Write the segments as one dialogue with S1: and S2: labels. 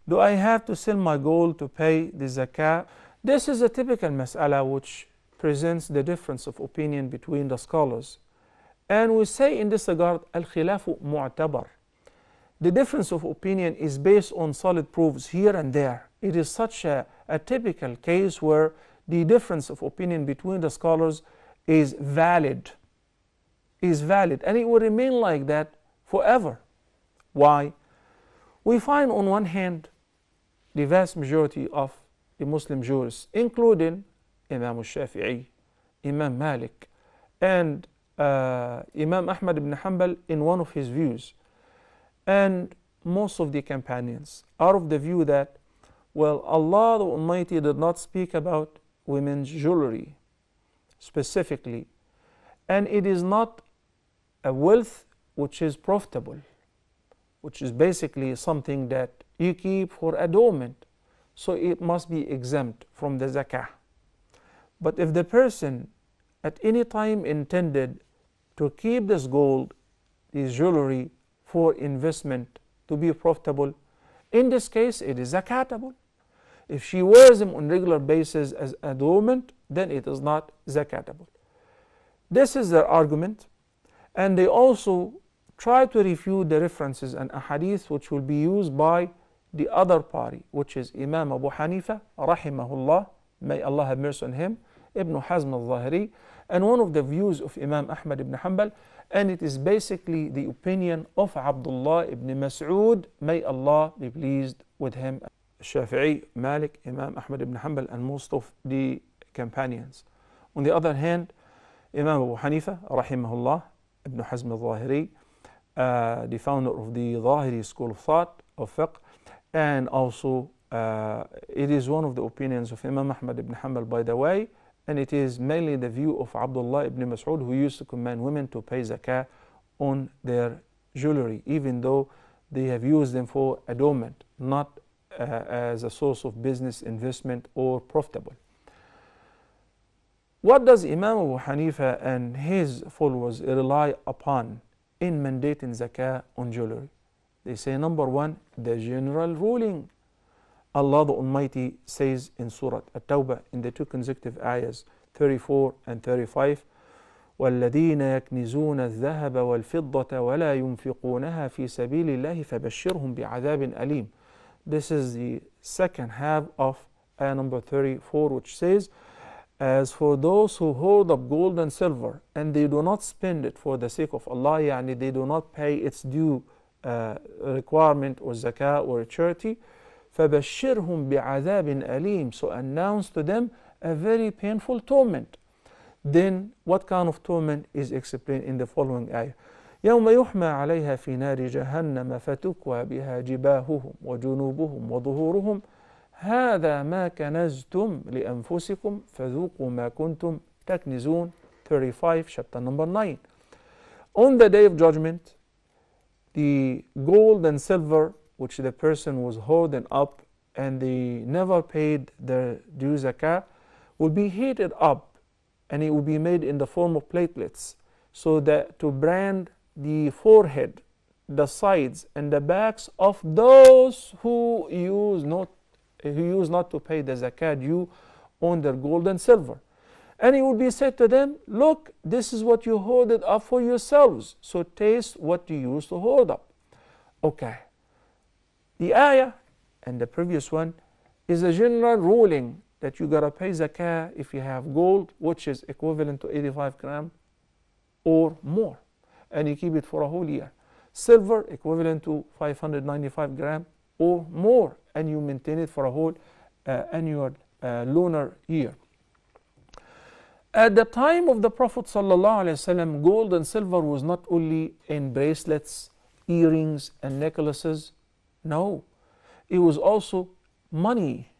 S1: Do I have to sell my gold to pay the zakah? This is a typical mas'ala which presents the difference of opinion between the scholars. And we say in this regard, al-khilafu mu'tabar. The difference of opinion is based on solid proofs here and there. It is such a typical case where the difference of opinion between the scholars is valid, and it will remain like that forever. Why? We find on one hand the vast majority of the Muslim jurists, including Imam al-Shafi'i, Imam Malik, and Imam Ahmad ibn Hanbal in one of his views, and most of the companions are of the view that, well, Allah the Almighty did not speak about women's jewelry specifically, and it is not a wealth which is profitable, which is basically something that you keep for adornment, so it must be exempt from the zakah. But if the person at any time intended to keep this gold, this jewelry, for investment to be profitable, in this case it is zakatable. If she wears them on regular basis as adornment, then it is not zakatable. This is their argument, and they also try to refute the references and ahadith which will be used by the other party, which is Imam Abu Hanifa rahimahullah, may Allah have mercy on him, Ibn Hazm al-Zahiri, and one of the views of Imam Ahmad ibn Hanbal, and it is basically the opinion of Abdullah ibn Mas'ud, may Allah be pleased with him, Shafi'i, Malik, Imam Ahmad ibn Hanbal, and most of the companions. On the other hand, Imam Abu Hanifa rahimahullah, Ibn Hazm al-Zahiri, the founder of the Zahiri school of thought, of fiqh, and also it is one of the opinions of Imam Ahmad ibn Hanbal, by the way, and it is mainly the view of Abdullah ibn Mas'ud, who used to command women to pay zakah on their jewelry, even though they have used them for adornment, not as a source of business, investment, or profitable. What does Imam Abu Hanifa and his followers rely upon in mandating zakah on jewelry? They say, number one, the general ruling. Allah the Almighty says in Surah At-Tawbah in the two consecutive ayahs 34 and 35, وَالَّذِينَ يَكْنِزُونَ الذَّهَبَ وَالْفِضَّةَ وَلَا يُنْفِقُونَها فِي سَبِيلِ اللَّهِ فَبَشِّرْهُمْ بِعَذَابٍ أَلِيمٍ. This is the second half of ayah number 34, which says, as for those who hoard up gold and silver and they do not spend it for the sake of Allah, yani they do not pay its due requirement or zakah or charity, فَبَشِّرْهُمْ بِعَذَابٍ أَلِيمٍ. So announce to them a very painful torment. Then what kind of torment is explained in the following ayah? يوم يحمى عليها في نار جهنم فتكوى بها جباههم وجنوبهم وظهورهم هذا ما كنزتم لأنفسكم فذوقوا ما كنتم تكنزون. 35, chapter number 9. On the day of judgment, the gold and silver which the person was hoarding up and they never paid their due zakah will be heated up, and it will be made in the form of platelets, so that to brand the forehead, the sides, and the backs of those who use not to pay the zakah due on their gold and silver. And it will be said to them, look, this is what you hoarded up for yourselves, so taste what you used to hoard up. Okay. The ayah and the previous one is a general ruling that you gotta pay zakah if you have gold, which is equivalent to 85 grams or more, and you keep it for a whole year. Silver equivalent to 595 grams or more, and you maintain it for a whole annual lunar year. At the time of the Prophet ﷺ, gold and silver was not only in bracelets, earrings, and necklaces. No, it was also money.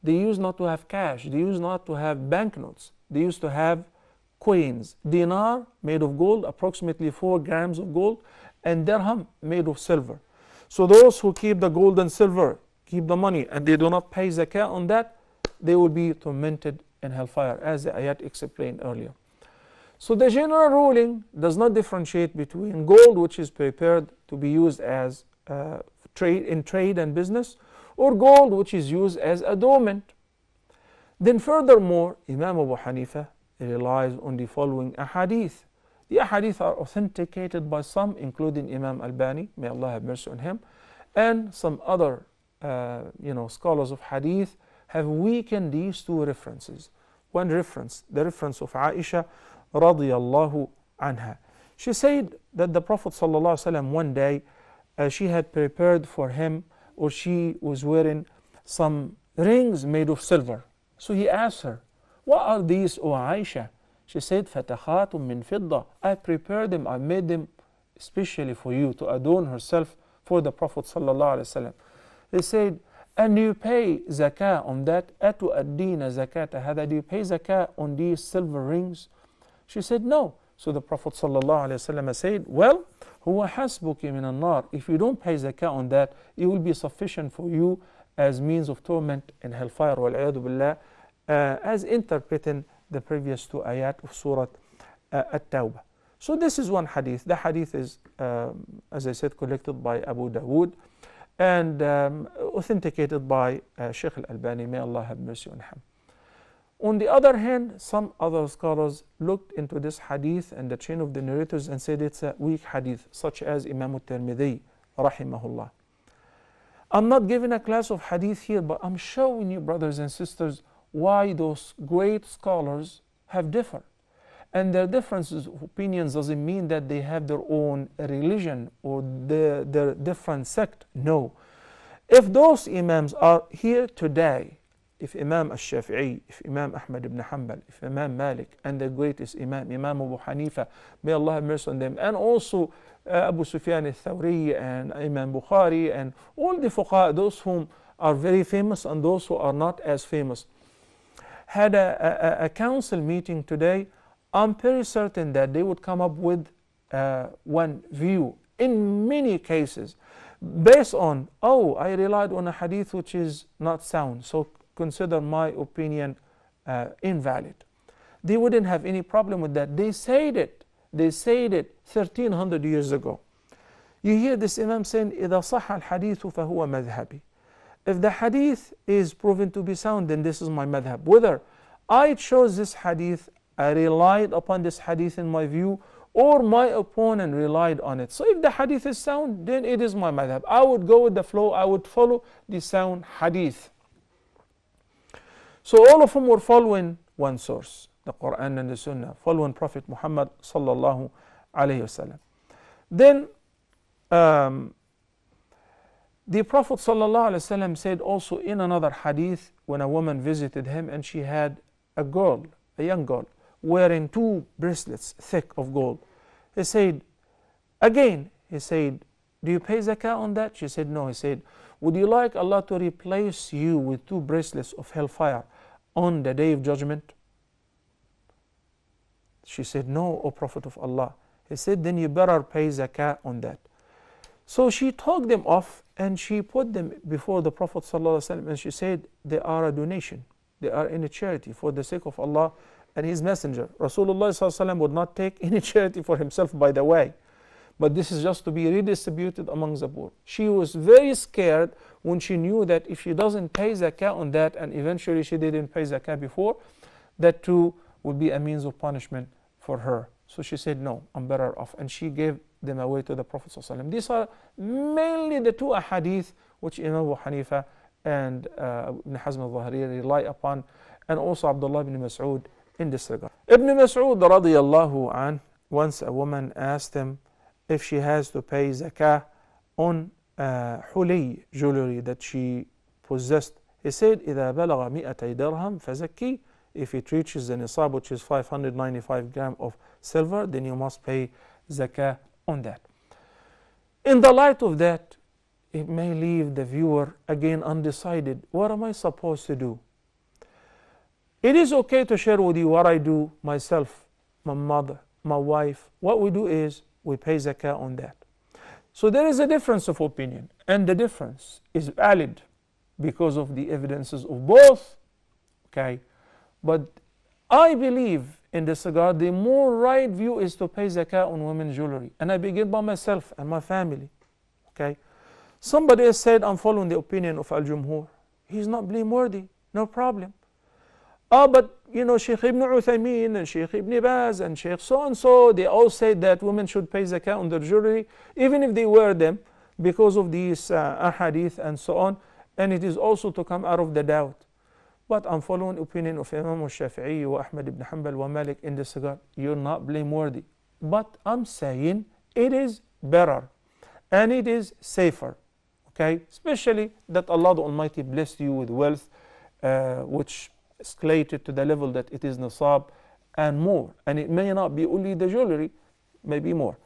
S1: They used not to have cash. They used not to have banknotes. They used to have coins. Dinar made of gold, approximately 4 grams of gold, and dirham made of silver. So those who keep the gold and silver, keep the money, and they do not pay zakah on that, they will be tormented in hellfire, as the ayat explained earlier. So the general ruling does not differentiate between gold, which is prepared to be used as in trade and business, or gold which is used as adornment. Then furthermore, Imam Abu Hanifa relies on the following ahadith. The ahadith are authenticated by some, including Imam Albani, may Allah have mercy on him, and some other scholars of hadith have weakened these two references. One reference, the reference of Aisha radiyallahu anha. She said that the Prophet ﷺ one day, she had prepared for him, or she was wearing some rings made of silver. So he asked her, "What are these, O Aisha?" She said, "Fatakhat min fidda." I prepared them, I made them especially for you, to adorn herself for the Prophet ﷺ. They said, "And you pay zakah on that? Atu ad-dina zakata hada? Do you pay zakah on these silver rings?" She said, "No." So the Prophet ﷺ said, "Well, huwa hasbuki min an-nar." If you don't pay zakah on that, it will be sufficient for you as means of torment in hellfire, wal-'iyadu billah, as interpreting the previous two ayat of Surah At-Tawbah. So this is one hadith. The hadith is, as I said, collected by Abu Dawood and authenticated by Shaykh Al-Albani, may Allah have mercy on him. On the other hand, some other scholars looked into this hadith and the chain of the narrators and said it's a weak hadith, such as Imam Al-Tirmidhi, rahimahullah. I'm not giving a class of hadith here, but I'm showing you, brothers and sisters, why those great scholars have differed. And their differences of opinions doesn't mean that they have their own religion or their different sect. No. If those imams are here today, if Imam al-Shafi'i, if Imam Ahmad ibn Hanbal, if Imam Malik, and the greatest Imam, Imam Abu Hanifa, may Allah have mercy on them, and also Abu Sufyan al-Thawri and Imam Bukhari and all the fuqaha, those whom are very famous and those who are not as famous, had a council meeting today, I'm very certain that they would come up with one view in many cases based on, oh, I relied on a hadith which is not sound, so consider my opinion invalid. They wouldn't have any problem with that. They said it 1300 years ago. You hear this Imam saying, إِذَا صَحَّ الْحَدِيثُ فَهُوَ مَذْهَبِي. If the hadith is proven to be sound, then this is my madhab. Whether I chose this hadith, I relied upon this hadith in my view, or my opponent relied on it. So if the hadith is sound, then it is my madhab. I would go with the flow, I would follow the sound hadith. So all of them were following one source, the Quran and the Sunnah, following Prophet Muhammad sallallahu alayhi wasallam. Then the Prophet sallallahu alayhi wasallam said also in another hadith, when a woman visited him and she had a girl, a young girl, wearing 2 bracelets thick of gold. He said, do you pay zakah on that? She said, no. He said, would you like Allah to replace you with 2 bracelets of hellfire on the day of judgment? She said, no, O Prophet of Allah. He said, then you better pay zakah on that. So she took them off and she put them before the Prophet ﷺ, and she said, they are a donation. They are in a charity for the sake of Allah and His Messenger. Rasulullah ﷺ would not take any charity for himself, by the way, but this is just to be redistributed among the poor. She was very scared when she knew that if she doesn't pay zakah on that, and eventually she didn't pay zakah before, that too would be a means of punishment for her. So she said, no, I'm better off. And she gave them away to the Prophet ﷺ. These are mainly the 2 ahadith which Imam Abu Hanifa and Ibn Hazm al-Zahiri rely upon, and also Abdullah ibn Mas'ud in this regard. Ibn Mas'ud radiyallahu an, once a woman asked him if she has to pay zakah on hulay, jewelry that she possessed. He said, إِذَا بَلَغَ 200 dirham فَزَكِّي. If it reaches the nisab, which is 595 grams of silver, then you must pay zakah on that. In the light of that, it may leave the viewer again undecided. What am I supposed to do? It is okay to share with you what I do myself, my mother, my wife. What we do is we pay zakah on that. So there is a difference of opinion, and the difference is valid because of the evidences of both. Okay, but I believe in this regard, the more right view is to pay zakah on women's jewelry, and I begin by myself and my family. Okay, Somebody else said, I'm following the opinion of Al-Jumhur. He's not blameworthy, no problem. But you know, Sheikh Ibn Uthaymeen and Sheikh Ibn Baz and Sheikh so-and-so, they all said that women should pay zakah on their jewelry, even if they wear them, because of these ahadith and so on. And it is also to come out of the doubt. But I'm following the opinion of Imam al-Shafi'i wa Ahmad ibn Hanbal wa Malik in this regard. You're not blameworthy. But I'm saying it is better and it is safer. Okay? Especially that Allah the Almighty blessed you with wealth, which escalated to the level that it is nisab and more. And it may not be only the jewelry, maybe more.